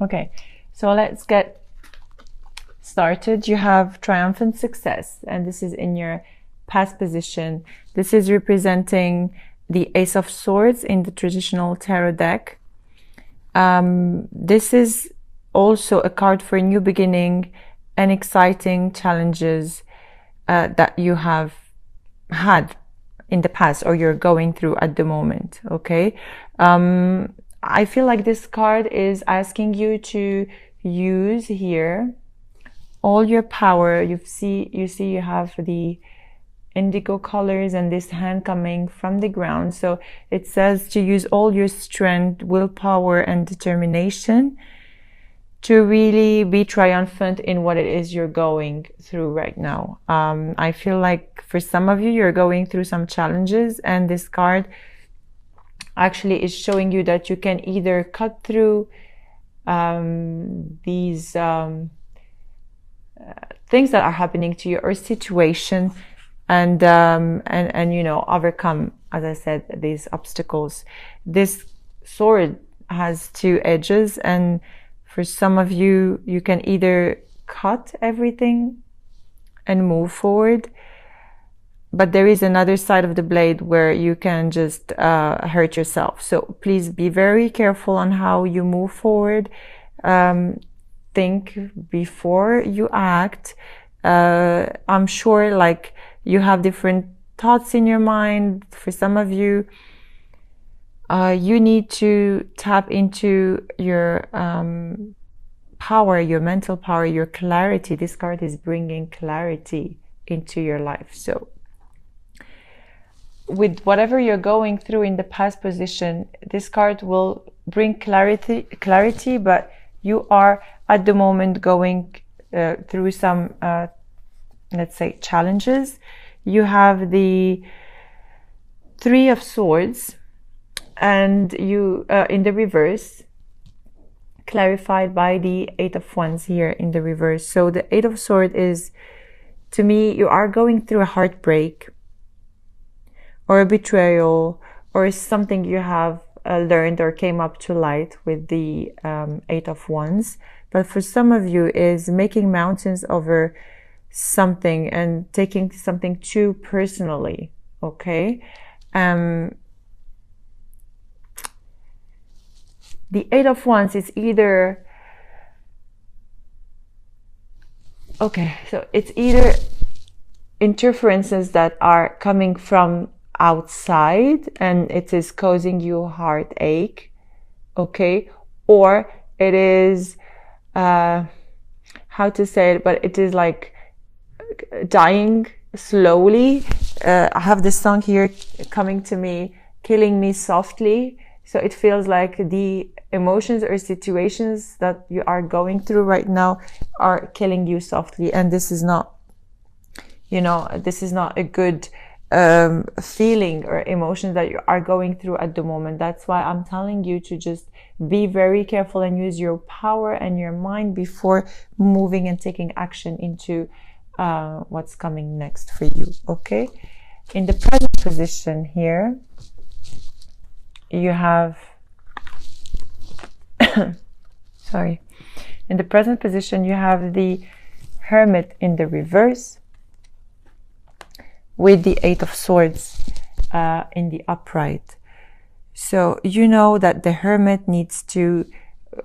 Okay, so let's get started. You have triumphant success, and this is in your past position. This is representing the Ace of Swords in the traditional tarot deck. This is also a card for a new beginning and exciting challenges that you have had in the past or you're going through at the moment. Okay, I feel like this card is asking you to use here all your power. You see you have the indigo colors and this hand coming from the ground. So it says to use all your strength, willpower, and determination to really be triumphant in what it is you're going through right now. I feel like for some of you, you're going through some challenges, and this card actually is showing you that you can either cut through these things that are happening to you or situation, and you know, overcome, as I said, these obstacles. This sword has two edges, and for some of you, you can either cut everything and move forward, but there is another side of the blade where you can just hurt yourself. So please be very careful on how you move forward. Think before you act. I'm sure like you have different thoughts in your mind. For some of you, you need to tap into your power, your mental power, your clarity. This card is bringing clarity into your life. So with whatever you're going through in the past position, this card will bring clarity, but you are at the moment going through some, let's say, challenges. You have the Three of Swords, and you in the reverse, clarified by the Eight of Wands here in the reverse. So the Eight of Swords is, to me, you are going through a heartbreak or a betrayal or something you have learned or came up to light with the Eight of Wands. But for some of you is making mountains over something and taking something too personally. Okay. The Eight of Wands is either, okay, so it's either interferences that are coming from outside and it is causing you heartache, okay, or it is, how to say it, but it is like dying slowly. I have this song here coming to me, Killing Me Softly. So it feels like the emotions or situations that you are going through right now are killing you softly. And this is not, you know, this is not a good feeling or emotion that you are going through at the moment. That's why I'm telling you to just be very careful and use your power and your mind before moving and taking action into what's coming next for you. Okay. In the present position here, you have, sorry, in the present position, you have the Hermit in the reverse with the Eight of Swords in the upright. So you know that the Hermit needs to,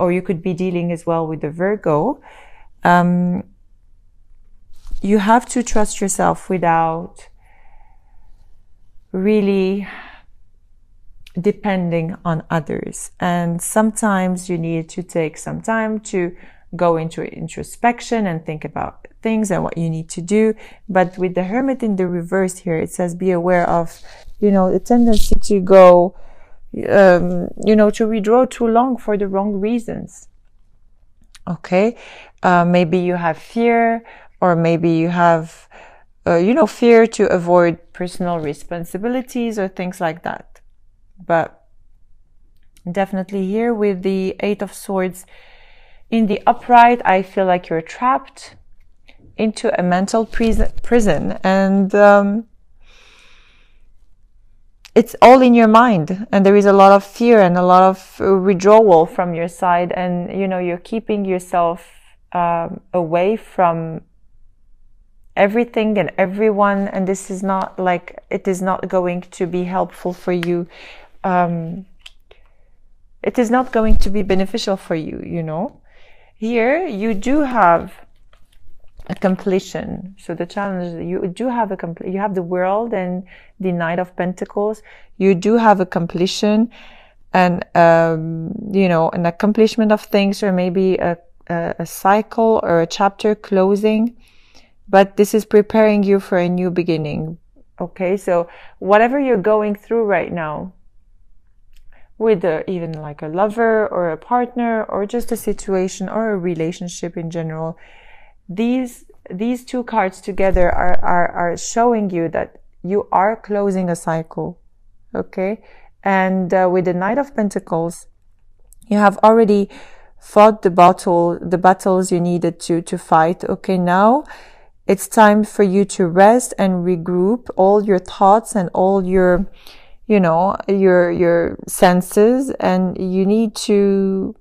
or you could be dealing as well with the Virgo. You have to trust yourself without really depending on others. And sometimes you need to take some time to go into introspection and think about things and what you need to do. But with the Hermit in the reverse here, it says be aware of, you know, the tendency to go, you know, to withdraw too long for the wrong reasons. Okay. Maybe you have fear, or maybe you have, you know, fear to avoid personal responsibilities or things like that. But definitely here with the Eight of Swords in the upright, I feel like you're trapped into a mental prison. And it's all in your mind, and there is a lot of fear and a lot of withdrawal from your side, and you know, you're keeping yourself away from everything and everyone, and this is not like, it is not going to be helpful for you. It is not going to be beneficial for you, you know. Here you do have a completion. So the challenge is you do have you have the World and the Knight of Pentacles. You do have a completion, and you know, an accomplishment of things, or maybe a cycle or a chapter closing. But this is preparing you for a new beginning. Okay, so whatever you're going through right now, with even like a lover or a partner, or just a situation or a relationship in general, these two cards together are showing you that you are closing a cycle. Okay, and with the Knight of Pentacles, you have already fought the battles you needed to fight. Okay, now it's time for you to rest and regroup all your thoughts and all your, you know, your senses, and you need to,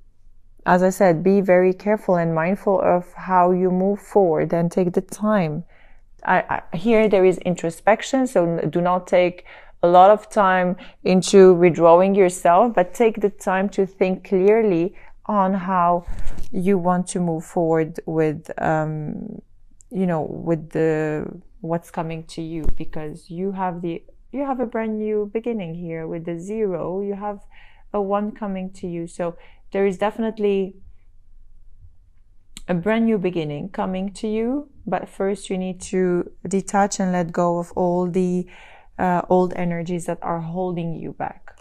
as I said, be very careful and mindful of how you move forward, and take the time. Here there is introspection, so do not take a lot of time into withdrawing yourself, but take the time to think clearly on how you want to move forward with, you know, with what's coming to you, because you have a brand new beginning here with the 0. You have a 1 coming to you. So there is definitely a brand new beginning coming to you. But first you need to detach and let go of all the old energies that are holding you back.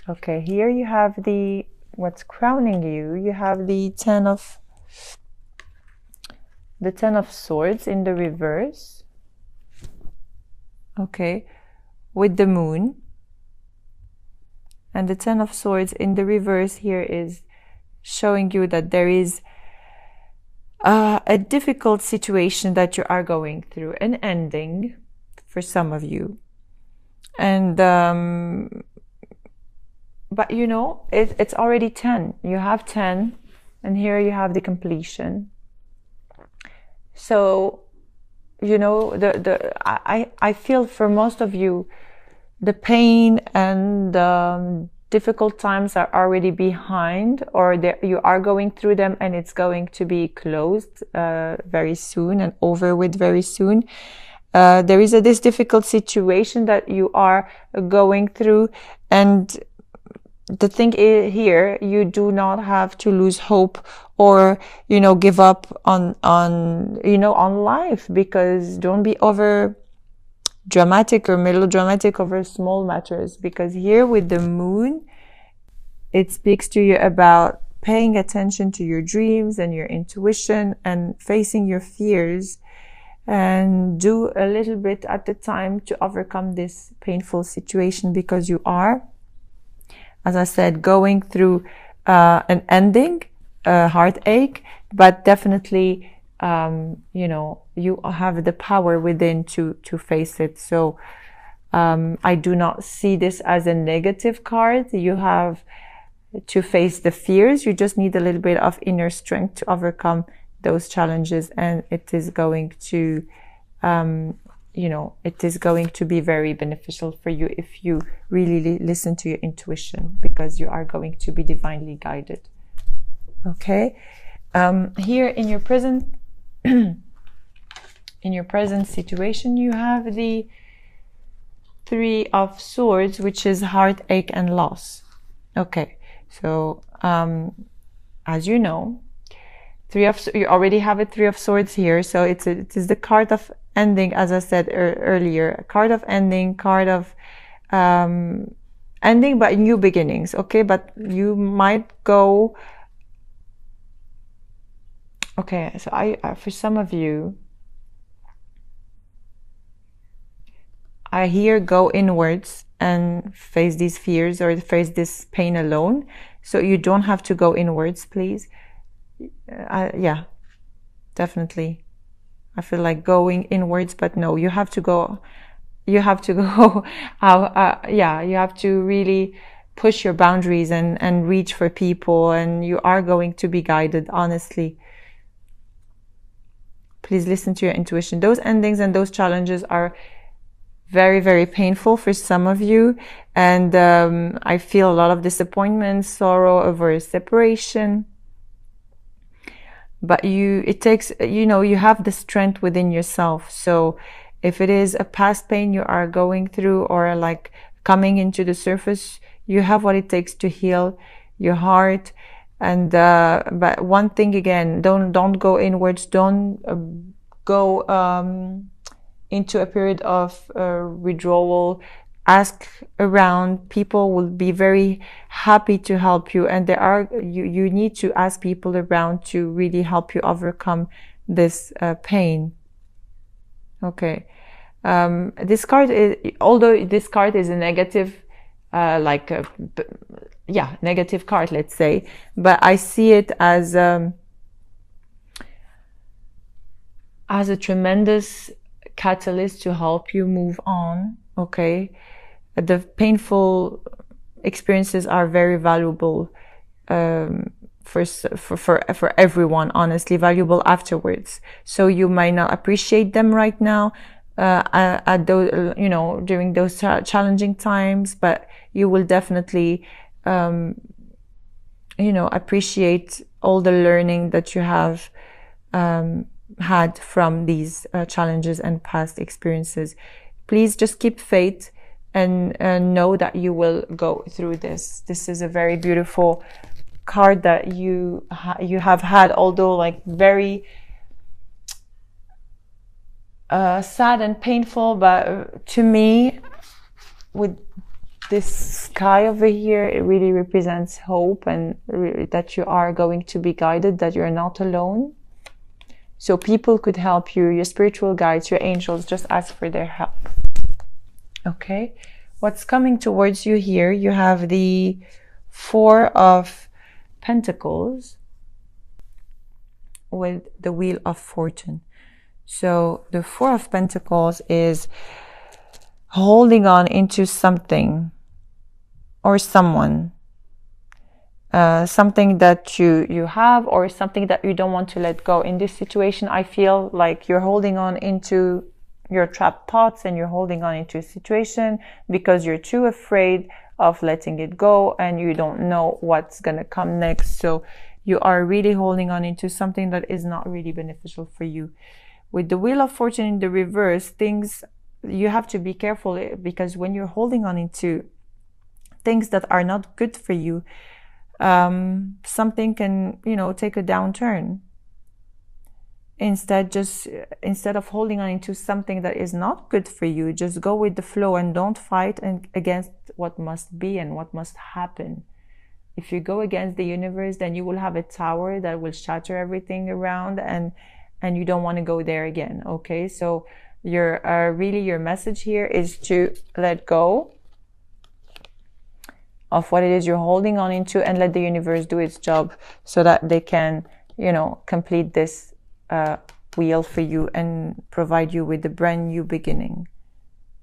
Okay, here you have what's crowning you. You have the Ten of Swords in the reverse. Okay, with the Moon. And the Ten of Swords in the reverse here is showing you that there is a difficult situation that you are going through, an ending for some of you. And but you know, it's already 10. You have 10, and here you have the completion. So, you know, I feel for most of you, the pain and difficult times are already behind, or you are going through them, and it's going to be closed very soon and over with very soon. There is this difficult situation that you are going through, and the thing is here, you do not have to lose hope or, you know, give up on life, because don't be over dramatic or melodramatic over small matters, because here with the Moon, it speaks to you about paying attention to your dreams and your intuition and facing your fears, and do a little bit at a time to overcome this painful situation, because you are, as I said, going through an ending, a heartache, but definitely, you know, you have the power within to face it. So I do not see this as a negative card. You have to face the fears. You just need a little bit of inner strength to overcome those challenges, and it is going to you know, it is going to be very beneficial for you if you really listen to your intuition, because you are going to be divinely guided. Okay, here in your present situation, you have the 3 of Swords, which is heartache and loss. Okay, so as you know, you already have a 3 of Swords here, so it is the card of ending, as I said earlier, a card of ending, card of ending but new beginnings. Okay, but you might go, okay, so I for some of you, I hear go inwards and face these fears or face this pain alone. So you don't have to go inwards, please. Yeah, definitely. I feel like going inwards, but no, you have to go you have to go yeah, you have to really push your boundaries and reach for people, and you are going to be guided, honestly. Please listen to your intuition. Those endings and those challenges are very, very painful for some of you, and I feel a lot of disappointment, sorrow over separation. But it takes, you have the strength within yourself. So if it is a past pain you are going through, or like coming into the surface, you have what it takes to heal your heart. And but one thing again, don't go inwards, don't go into a period of withdrawal. Ask around. People will be very happy to help you, and you need to ask people around to really help you overcome this pain. Okay. This card is, although this card is a negative, negative card, let's say, but I see it as a tremendous catalyst to help you move on. Okay. The painful experiences are very valuable for everyone, honestly, valuable afterwards. So you might not appreciate them right now at those, during those challenging times, but you will definitely appreciate all the learning that you have had from these challenges and past experiences. Please just keep faith and know that you will go through this. This is a very beautiful card that you have had, although like very sad and painful, but to me, with this sky over here, it really represents hope, and that you are going to be guided, that you're not alone. So people could help you, your spiritual guides, your angels, just ask for their help. Okay, what's coming towards you here? You have the Four of Pentacles with the Wheel of Fortune. So the Four of Pentacles is holding on into something or someone, something that you have, or something that you don't want to let go. In this situation, I feel like you're holding on into your trapped thoughts, and you're holding on into a situation because you're too afraid of letting it go, and you don't know what's gonna come next. So you are really holding on into something that is not really beneficial for you. With the Wheel of Fortune in the reverse, things, you have to be careful, because when you're holding on into things that are not good for you, something can, take a downturn. Instead of holding on into something that is not good for you, just go with the flow and don't fight against what must be and what must happen. If you go against the universe, then you will have a tower that will shatter everything around, and you don't want to go there again. Okay, so your message here is to let go of what it is you're holding on into, and let the universe do its job, so that they can, complete this wheel for you and provide you with a brand new beginning.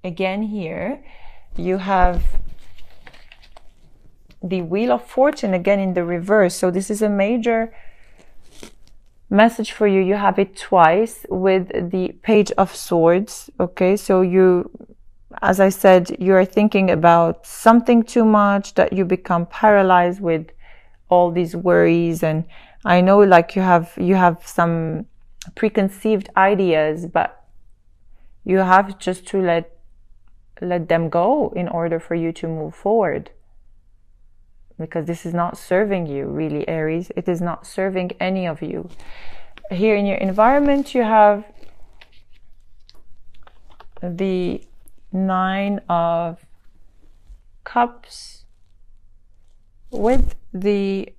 Again, here you have the Wheel of Fortune again in the reverse. So this is a major message for you. You have it twice with the Page of Swords. Okay, so as I said, you're thinking about something too much, that you become paralyzed with all these worries. And I know, like, you have some preconceived ideas, but you have just to let them go in order for you to move forward, because this is not serving you, really, Aries. It is not serving any of you. Here in your environment, you have the Nine of Cups with the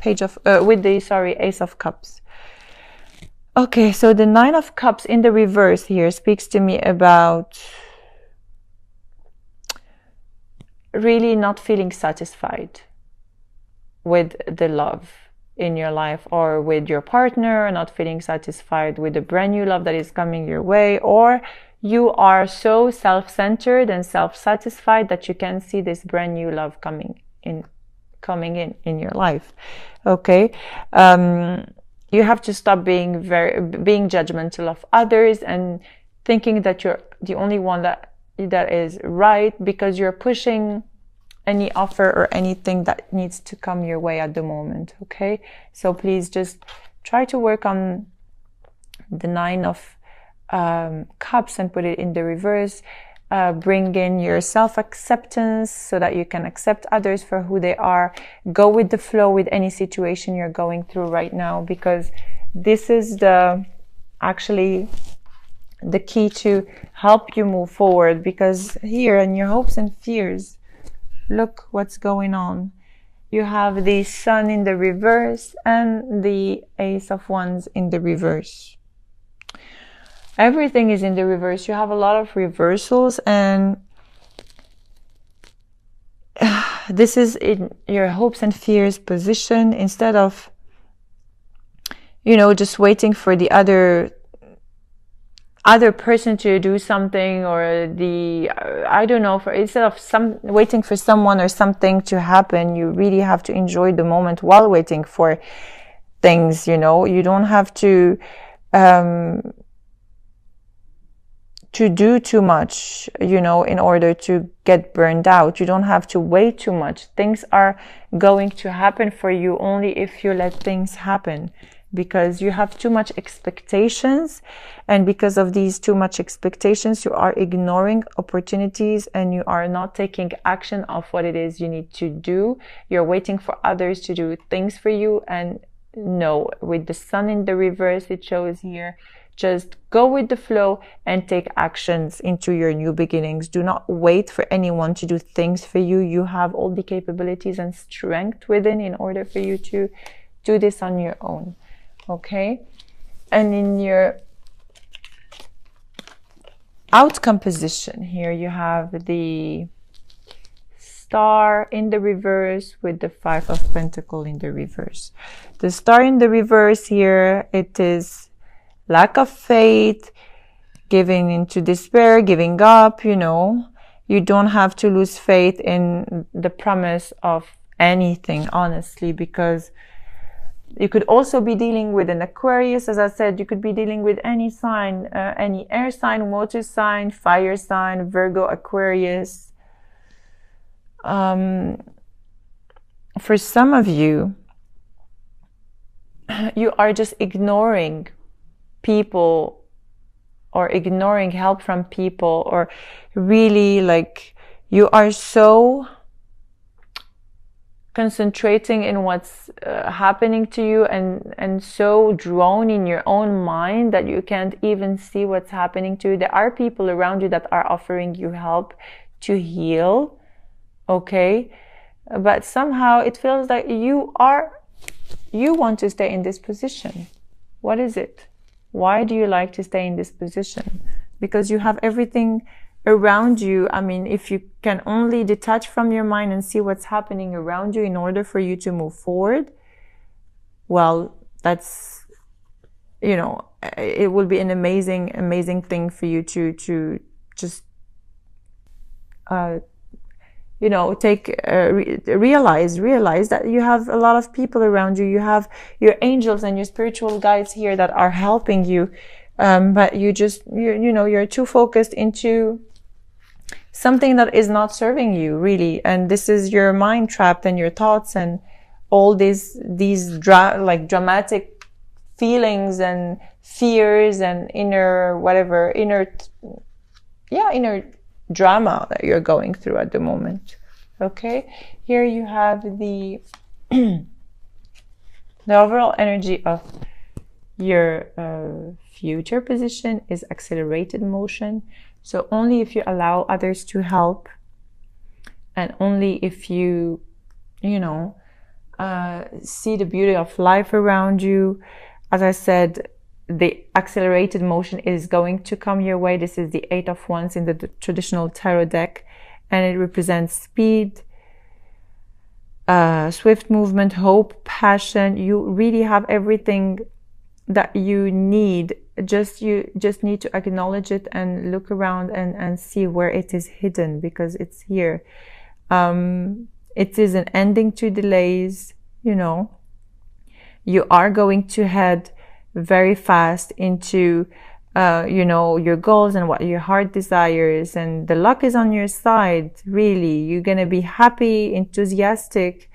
Ace of Cups. Okay, so the Nine of Cups in the reverse here speaks to me about really not feeling satisfied with the love in your life, or with your partner, not feeling satisfied with the brand new love that is coming your way, or you are so self-centered and self-satisfied that you can see this brand new love coming in your life. Okay. You have to stop being judgmental of others and thinking that you're the only one that is right, because you're pushing any offer or anything that needs to come your way at the moment. Okay, so please just try to work on the 9 of Cups and put it in the reverse. Bring in your self-acceptance so that you can accept others for who they are. Go with the flow with any situation you're going through right now, because this is actually the key to help you move forward. Because here in your hopes and fears, look what's going on. You have the Sun in the reverse and the Ace of Wands in the reverse. Everything is in the reverse. You have a lot of reversals, and this is in your hopes and fears position. Instead of, just waiting for the other person to do something, or instead of waiting for someone or something to happen, you really have to enjoy the moment while waiting for things. You don't have to do too much, in order to get burned out. You don't have to wait too much. Things are going to happen for you only if you let things happen, because you have too much expectations. And because of these too much expectations, you are ignoring opportunities and you are not taking action of what it is you need to do. You're waiting for others to do things for you. And no, with the Sun in the reverse, it shows here, just go with the flow and take actions into your new beginnings. Do not wait for anyone to do things for you. You have all the capabilities and strength within in order for you to do this on your own. Okay? And in your outcome position here, you have the Star in the reverse with the 5 of Pentacles in the reverse. The Star in the reverse here, it is lack of faith, giving into despair, giving up. You don't have to lose faith in the promise of anything, honestly, because you could also be dealing with an Aquarius. As I said, you could be dealing with any sign, any air sign, water sign, fire sign, Virgo, Aquarius. For some of you, you are just ignoring people or ignoring help from people, or really you are so concentrating in what's happening to you and so drawn in your own mind that you can't even see what's happening to you. There are people around you that are offering you help to heal, okay? But somehow it feels like you want to stay in this position. What is it? Why do you like to stay in this position? Because you have everything around you. I mean, if you can only detach from your mind and see what's happening around you in order for you to move forward, well, that's, it will be an amazing thing for you to just, realize that you have a lot of people around you. You have your angels and your spiritual guides here that are helping you. But you're too focused into something that is not serving you, really. And this is your mind trapped and your thoughts and all these dramatic feelings and fears and inner drama that you're going through at the moment. Okay, here you have the the overall energy of your future position is accelerated motion. So only if you allow others to help, and only if you see the beauty of life around you. As I said, the accelerated motion is going to come your way. This is the 8 of Wands in the traditional tarot deck, and it represents speed, swift movement, hope, passion. You really have everything that you need you just need to acknowledge it and look around and see where it is hidden, because it's here. It is an ending to delays, you know. You are going to head very fast into you know, your goals and what your heart desires, and the luck is on your side. Really, you're gonna be happy, enthusiastic,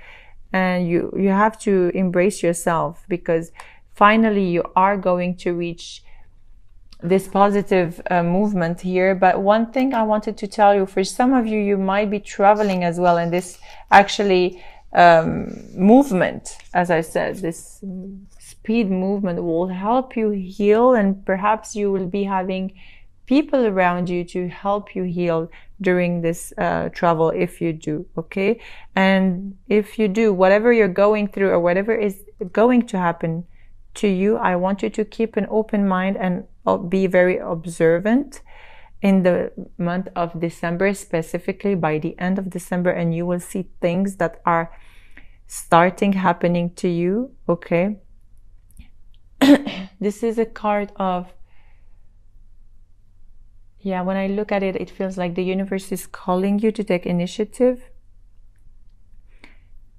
and you have to embrace yourself, because finally you are going to reach this positive movement here. But one thing I wanted to tell you, for some of you, you might be traveling as well, and this actually movement, as I said, this speed movement will help you heal, and perhaps you will be having people around you to help you heal during this travel, if you do. Okay, and if you do, whatever you're going through or whatever is going to happen to you, I want you to keep an open mind and be very observant in the month of December, specifically by the end of December, and you will see things that are starting happening to you. Okay. This is a card of, yeah, when I look at it, it feels like the universe is calling you to take initiative.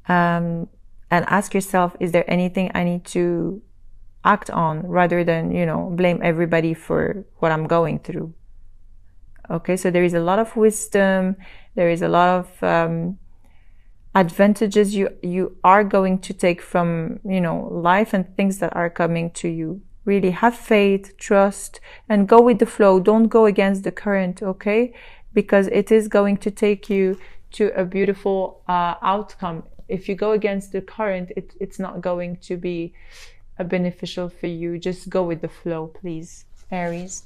And ask yourself, is there anything I need to act on, rather than, you know, blame everybody for what I'm going through. Okay, so there is a lot of wisdom, there is a lot of advantages you are going to take from, you know, life and things that are coming to you. Really have faith, trust, and go with the flow. Don't go against the current, okay? Because it is going to take you to a beautiful outcome. If you go against the current, it's not going to be beneficial for you. Just go with the flow, please, Aries.